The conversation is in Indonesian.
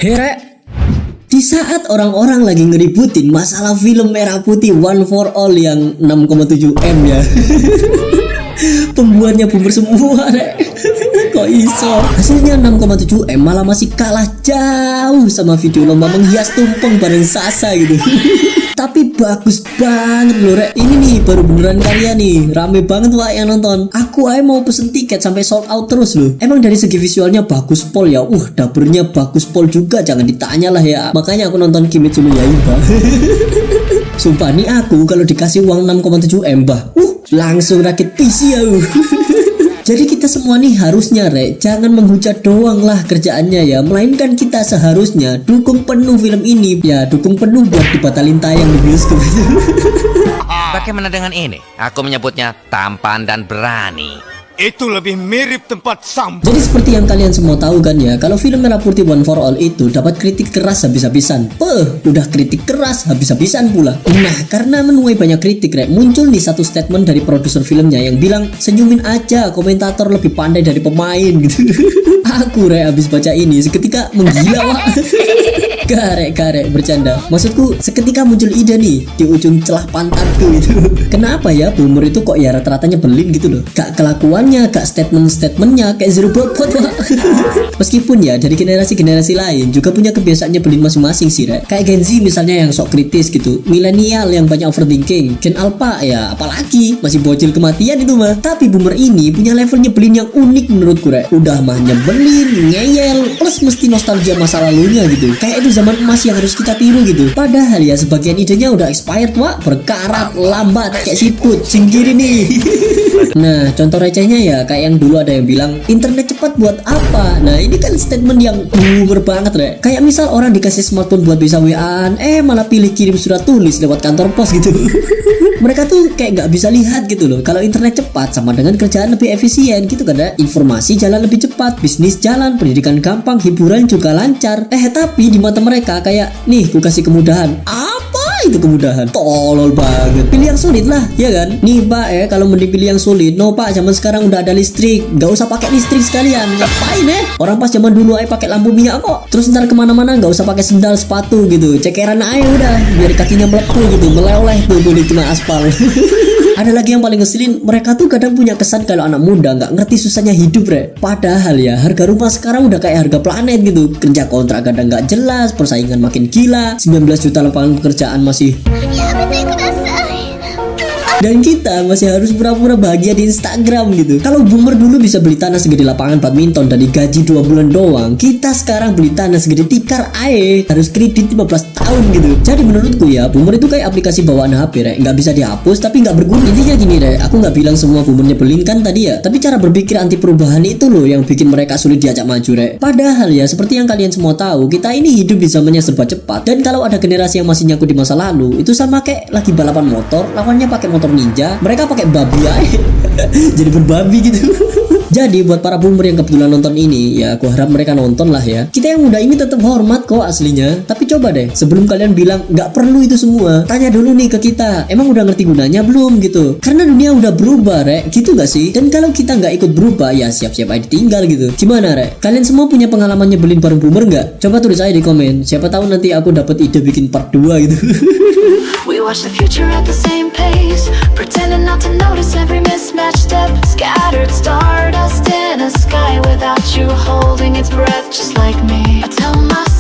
Here, di saat orang-orang lagi ngeributin masalah film Merah Putih One for All yang 6,7 M ya. Pembuatnya boomer semua, Rek. Kok iso? Hasilnya 6,7 M malah masih kalah jauh sama video lomba menghias tumpeng bareng Sasa gitu. Tapi bagus banget loh, Rek. Ini nih baru beneran karya nih. Rame banget wah yang nonton. Aku aja mau pesen tiket sampai sold out terus loh. Emang dari segi visualnya bagus pol ya. Dapurnya bagus pol juga, jangan ditanya lah ya. Makanya aku nonton Kimetsu no Yaiba. Sumpah nih aku kalau dikasih uang 6,7 M bah, langsung rakit PC ya. Jadi kita semua nih harusnya, Rek, jangan menghujat doang lah kerjaannya ya, melainkan kita seharusnya dukung penuh film ini. Ya, dukung penuh buat dibatalin tayang di bioskop itu. Bagaimana dengan ini? Aku menyebutnya tampan dan berani. Itu lebih mirip tempat sampah. Jadi seperti yang kalian semua tahu kan ya, kalau film Merah Putih One for All itu dapat kritik keras habis-habisan. Udah kritik keras habis-habisan pula. Nah, karena menuai banyak kritik, Rek, muncul nih satu statement dari produser filmnya yang bilang, senyumin aja, komentator lebih pandai dari pemain gitu. Aku, Rek, habis baca ini seketika menggila, Wak. Karek, bercanda. Maksudku, seketika muncul ide nih di ujung celah pantatku itu. Kenapa ya boomer itu kok ya rata-rata nyebelin gitu loh. Gak kelakuannya, gak statement-statementnya kayak zero bobot. Meskipun ya dari generasi-generasi lain juga punya kebiasaan nyebelin masing-masing sih, Rek. Kayak Gen Z misalnya yang sok kritis gitu, milenial yang banyak overthinking, Gen Alpha ya apalagi masih bocil kematian itu mah. Tapi boomer ini punya level nyebelin yang unik menurutku, Rek. Udah mah nyebelin, ngeyel, plus mesti nostalgia masa lalunya gitu. Kayak itu zaman emas yang harus kita tiru gitu. Padahal ya sebagian idenya udah expired, Wak, berkarat, lambat kayak siput, singgiri nih. Nah, contoh recehnya ya kayak yang dulu ada yang bilang internet cepat buat apa. Nah, ini kan statement yang boomer banget, Rek. Kayak misal orang dikasih smartphone buat bisa WA-an, malah pilih kirim surat tulis lewat kantor pos gitu. Mereka tuh kayak gak bisa lihat gitu loh, kalau internet cepat sama dengan kerjaan lebih efisien gitu kan, Rek. Informasi jalan lebih cepat, bisnis jalan, pendidikan gampang, hiburan juga lancar. Tapi di mata mereka kayak, nih ku kasih kemudahan. Apa itu kemudahan? Tolol banget. Pilih yang sulit lah, ya kan? Nih Pak kalau mending pilih yang sulit. No Pak, zaman sekarang udah ada listrik, gak usah pakai listrik sekalian. Ngapain Orang pas zaman dulu pakai lampu minyak kok. Terus ntar kemana-mana gak usah pakai sendal sepatu gitu. Cekeran aja udah, biar kakinya melepuh gitu, meleleh tuh di tengah aspal. Ada lagi yang paling ngeselin, mereka tuh kadang punya kesan kalau anak muda nggak ngerti susahnya hidup, Rek. Padahal ya harga rumah sekarang udah kayak harga planet gitu. Kerja kontrak kadang nggak jelas, persaingan makin gila, 19 juta lapangan pekerjaan masih. Dan kita masih harus pura-pura bahagia di Instagram gitu. Kalau boomer dulu bisa beli tanah segede lapangan badminton dari gaji 2 bulan doang, kita sekarang beli tanah segede tikar harus kredit 15 tahun gitu. Jadi menurutku ya, boomer itu kayak aplikasi bawaan HP, Rek. Nggak bisa dihapus tapi nggak berguna. Intinya gini, Rek, aku nggak bilang semua boomer nyebelin kan tadi ya, tapi cara berpikir anti perubahan itu loh yang bikin mereka sulit diajak maju, Rek. Padahal ya seperti yang kalian semua tahu, kita ini hidup di zamannya serba cepat. Dan kalau ada generasi yang masih nyangkut di masa lalu, itu sama kayak lagi balapan motor, lawannya pakai motor ninja, mereka pakai babi aja. Jadi berbabi gitu. Jadi buat para boomer yang kebetulan nonton ini, ya aku harap mereka nonton lah ya. Kita yang muda ini tetap hormat kok aslinya. Tapi coba deh, sebelum kalian bilang nggak perlu itu semua, tanya dulu nih ke kita, emang udah ngerti gunanya belum gitu. Karena dunia udah berubah, Rek, gitu gak sih? Dan kalau kita nggak ikut berubah, ya siap-siap aja ditinggal gitu. Gimana, Rek? Kalian semua punya pengalaman nyebelin bareng boomer nggak? Coba tulis aja di komen. Siapa tahu nanti aku dapat ide bikin part 2 gitu. We watch the future at the same pace, pretending not to notice every mismatched step, scattered stardust in a sky without you holding its breath, just like me. I tell myself